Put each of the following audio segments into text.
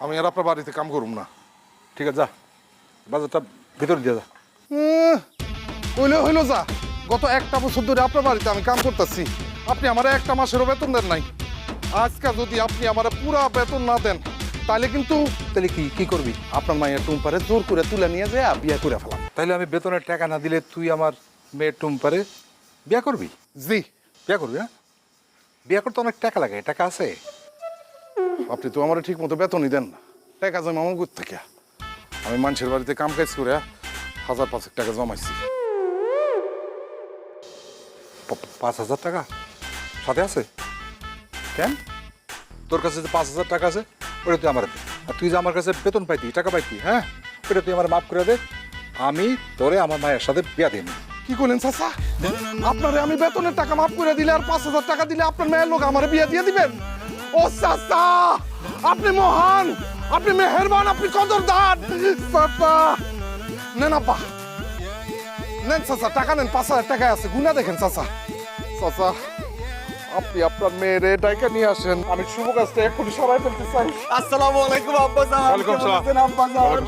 আমি আর আপনার বাড়িতে কাম করুম না। ঠিক আছে, যা বাজারটা ভিতরে দিয়ে যা। হইলে হইলো যা। গত একটা বছর ধরে আপনার বাড়িতে আমি কাম করতেছি, আপনি আমার একটা মাসেরও বেতন দেন নাই। আজকে যদি আপনি আমার পুরা বেতন না দেন তাহলে কিন্তু তাহলে কি করবি? আপনার মায়ের টুম্পারে জোর করে তুলে নিয়ে যায় বিয়ে করে ফেলাম। তাইলে আমি বেতনের টাকা না দিলে তুই আমার মেয়ের টুম্পারে বিয়ে করবি? জি বিয়ে করবি। হ্যাঁ, বিয়ে করতে অনেক টাকা লাগে, টাকা আছে? আপনি তো আমার ঠিক মতো বেতনই দেন না, টাকা জমা আমার কোথা থেকে? আমি মানুষের বাড়িতে কাম কাজ করে 1000-5 টাকা জমাইছি। 5,000 টাকা সাথে আছে? কেন? তোর কাছে যে 5,000 টাকা আছে ওটা তুই আমার দে। আর তুই যে আমার কাছে বেতন পাইতি, টাকা পাইতি, হ্যাঁ, ওটা তুই আমার মাফ করে দে। আমি তোরে আমার মায়ের সাথে বিয়া দিন। কি করলেন চাচা? আপনারে আমি বেতনের টাকা মাফ করে দিলে আর 5,000 টাকা দিলে আপনার মেয়ের লোক আমার বিয়া দিয়ে দিবেন? ও চাচা, আপনি মহান, আপনি মেহেরবান, আপনি কদরদান চাচা। নেন আব্বা, নেন চাচা, টাকা নেন। 5,000 টাকা আছে, গুনা দেখেন চাচা। চাচা, আপনি আপনার মেয়েরে ডাইকা নিয়ে আসেন, আমি শুভ কাজটা এক্ষুনি সরাই ফেলতে চাই। আসসালামু আলাইকুম আব্বাজান। ওয়ালাইকুম আসসালাম। কেমন আছেন আব্বাজান?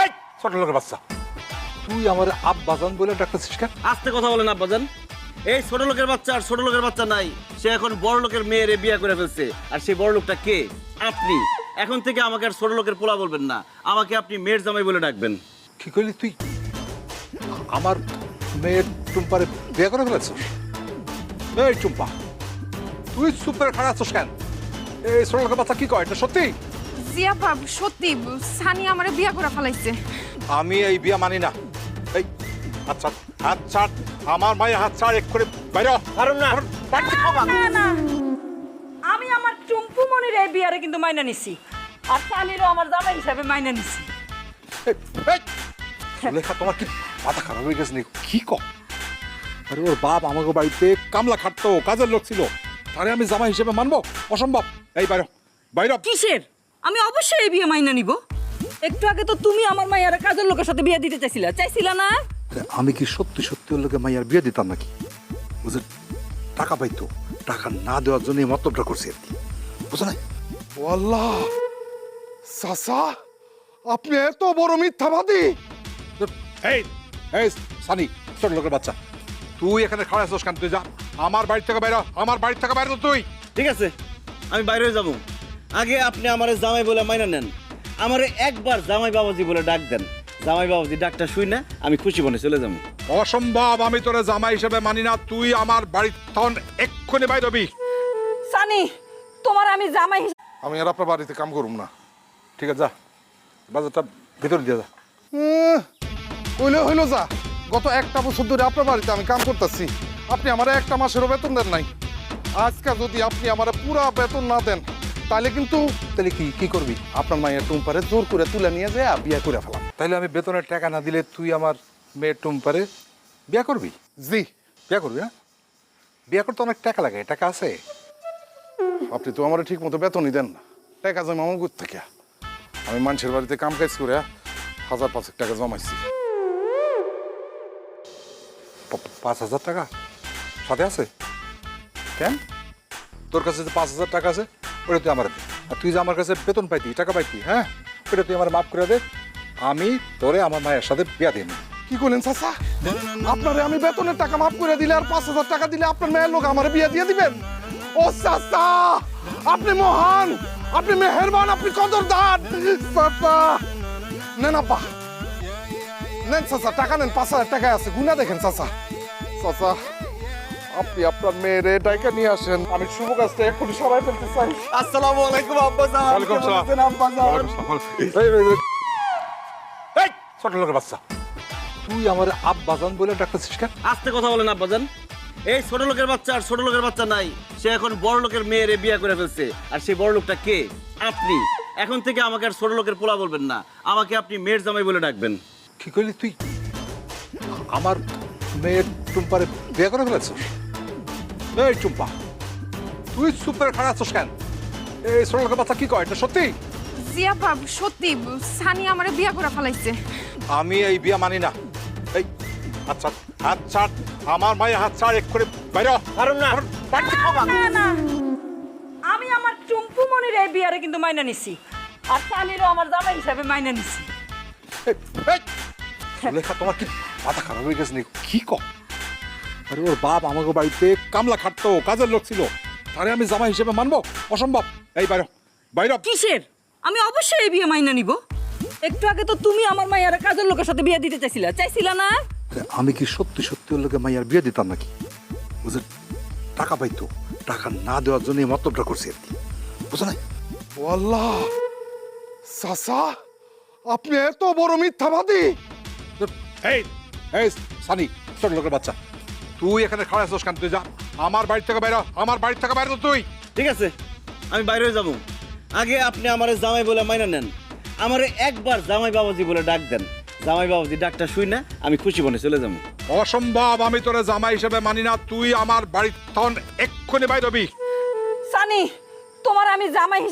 এই ছোট লোকের বাচ্চা, তুই আমার আব্বাজান বলে ডাকতেছিস কেন? আস্তে কথা বলেন আব্বাজান। এই ছোট লোকের বাচ্চা আর ছোট লোকের বাচ্চা নাই, সে এখন বড় লোকের মেয়েরে বিয়ে করে ফেলছে। আর সেই বড় লোকটা কে? আপনি। এখন থেকে আমাকে আর ছোট লোকের পোলা বলবেন না, আমাকে আপনি মেয়ের জামাই বলে ডাকবেন। কি করলি তুই? আমার মেয়ের টুম্পারে বিয়ে করে ফেলেছিস? এই টুম্পা, তুই সুপার খারাপ আছিস কেন? এই ছোট লোকের বাচ্চা কি কয়, এটা সত্যি? জিয়া বাব, সত্যি সানি আমারে বিয়া করে ফেলাইছে। আমি এই বিয়া মানি না। এই আচ্ছা, হাত ছাড় আমার মায়ের, হাত ছাড় এক্ষুনি বাইরে হ। কারণ না না না, আমি আমার টুম্পু মনির এই বিয়ারে কিন্তু মাইনা নিছি, আর সানিরও আমার জামাই হিসাবে মাইনা নিছি। লেখা তোমার কি মাথা খারাপ হয়ে গেছে নাকি? কি কর? আরে ওর বাপ আমাকে বাড়িতে কামলা খাটতো, কাজের লোক ছিল, তারে আমি জামাই হিসেবে মানবো? অসম্ভব। এই বাইরে বাইরে। কিসের? আমি অবশ্যই এই বিয়ে মাইনা নিব। একটু আগে তো তুমি আমার মাইয়ারে কাজের লোকের সাথে বিয়ে দিতে চাইছিলা না? আমি কি সত্যি সত্যি ওর লোকে মাইয়ার বিয়ে দিতাম নাকি? বুঝে টাকা পাইতো, টাকা না দেওয়ার জন্য এই মতলবটা করছি আর কি, বুঝো না? আল্লাহ চাচা, আপনি এত বড় মিথ্যাবাদী! এই এই সানি, ছোট লোকের বাচ্চা, তুই এখানে খাড়া আছিস কেন? তুই যা আমার বাড়ি থেকে বাইরে, আমার বাড়ি থেকে বাইরে তুই। ঠিক আছে, আমি বাইরে যাব। আগে আপনি আমারে জামাই বলে মাইনা নেন, আমারে একবার জামাই বাবাজি বলে ডাক দেন। জামাই বাবাজি ডাকটা শুই না, আমি খুশি মনে চলে যাবো। অসম্ভব, আমি তোরে জামাই হিসেবে মানি না। তুই আমার বাড়ির তখন এক্ষুনি বাইরে হবি। সানি, তোমার আমি জামাই আমি আর আপনার বাড়িতে কাম করুম না। ঠিক আছে, যা বাজারটা ভিতরে দিয়ে যা। হইলে হইলো যা। গত একটা বছর ধরে আপনার বাড়িতে আমি কাম করতেছি, আপনি আমার একটা মাসেরও বেতন দেন নাই। আজকে যদি আপনি আমার পুরা বেতন না দেন তাহলে কিন্তু তাহলে কি করবি? আপনার মায়ের টুম্পারে জোর করে তুলে নিয়ে যায় বিয়ে করে ফেলাম। তাইলে আমি বেতনের টাকা না দিলে তুই আমার মেয়ের টুম্পারে বিয়ে করবি? জি বিয়ে করবি। হ্যাঁ, বিয়ে করতে অনেক টাকা লাগে, টাকা আছে? আপনি তো আমার ঠিক মতো বেতনই দেন না, টাকা জমা আমার কোথা থেকে? আমি মানুষের বাড়িতে কাম কাজ করে 1000-5 টাকা জমাইছি। 5,000 টাকা সাথে আছে? কেন? তোর কাছে যে 5,000 টাকা আছে ওটা তুই আমার দে। আর তুই যে আমার কাছে বেতন পাইতি, টাকা পাইতি, হ্যাঁ, ওটা তুই আমার মাফ করে দে। আমি তোরে আমার মায়ের সাথে বিয়া দিন। কি করলেন চাচা? আপনারে আমি বেতনের টাকা মাফ করে দিলে আর 5,000 টাকা দিলে আপনার মেয়ের লোক আমার বিয়া দিয়ে দিবেন? ও চাচা, আপনি মহান, আপনি মেহেরবান, আপনি কদরদান চাচা। নেন আব্বা, নেন চাচা, টাকা নেন। 5,000 টাকা আছে, গুনা দেখেন চাচা। চাচা, আপনি আপনার মেয়েরে ডাইকা নিয়ে আসেন, আমি শুভ কাজটা এক্ষুনি সরাই ফেলতে চাই। আসসালামু আলাইকুম আব্বাজান। ওয়ালাইকুম কেমন আসসালাম। আছেন আব্বাজান? এই ছোট লোকের বাচ্চা, তুই আমার আব্বাজান বলে ডাকতেছিস কেন? আস্তে কথা বলেন আব্বাজান। এই ছোট লোকের বাচ্চা আর ছোট লোকের বাচ্চা নাই, সে এখন বড় লোকের মেয়েরে বিয়ে করে ফেলছে। আর সেই বড় লোকটা কে? আপনি। এখন থেকে আমাকে আর ছোট লোকের পোলা বলবেন না, আমাকে আপনি মেয়ের জামাই বলে ডাকবেন। কি করলি তুই? আমার মেয়ের টুম্পারে বিয়ে করে ফেলেছিস? এই টুম্পা, তুই সুপার খারাপ আছিস কেন? এই ছোট লোকের বাচ্চা কি কয়, এটা সত্যি? জিয়া বাব, সত্যি সানি আমারে বিয়া করে ফেলাইছে। আমি এই বিয়া মানি না। এই আচ্ছা, হাত ছাড় আমার মায়ের, হাত ছাড় এক্ষুনি বাইরে হ। কারণ না না না, আমি আমার টুম্পু মনির এই বিয়ে বিয়ারে কিন্তু মাইনা নিছি আর সানিরও আমার জামাই হিসাবে মাইনা নিছি। এই, এই, সুলেখা তোমার কি মাথা খারাপ হয়ে গেছে নাকি? কি কর? আরে ওর বাপ আমাকে বাড়িতে কামলা খাটতো, কাজের লোক ছিল, তারে আমি জামাই হিসেবে মানবো? অসম্ভব। এই বাইরে বাইরে। কিসের? আমি অবশ্যই এই বিয়ে মাইনা নিব। একটু আগে তো তুমি আমার মাইয়ারে কাজের লোকের সাথে বিয়ে দিতে চাইছিলা না? আমি কি সত্যি সত্যি ওর লোকে মাইয়ার বিয়ে দিতাম নাকি? বুঝে টাকা পাইতো, টাকা না দেওয়ার জন্য এই মতলবটা করছি আর কি, বুঝো না? আল্লাহ, চাচা আপনি এত বড় মিথ্যাবাদী! এই এই সানি, ছোট লোকের বাচ্চা, তুই এখানে খাড়া আছিস কেন? তুই যা আমার বাড়ি থেকে বাইরে, আমার বাড়ি থেকে বাইরে তুই। ঠিক আছে, আমি বাইরে যাব। আগে আপনি আমারে জামাই বলে মাইনা নেন, আমারে একবার জামাই বাবাজি বলে ডাক দেন। জামাই বাবাজি ডাকটা শুই না আমি খুশি মনে চলে যাবো। অসম্ভব, আমি তোরে জামাই হিসেবে মানি না। তুই আমার বাড়ির তখন এক্ষুনি বাইরে হবি। সানি, তোমার আমি জামাই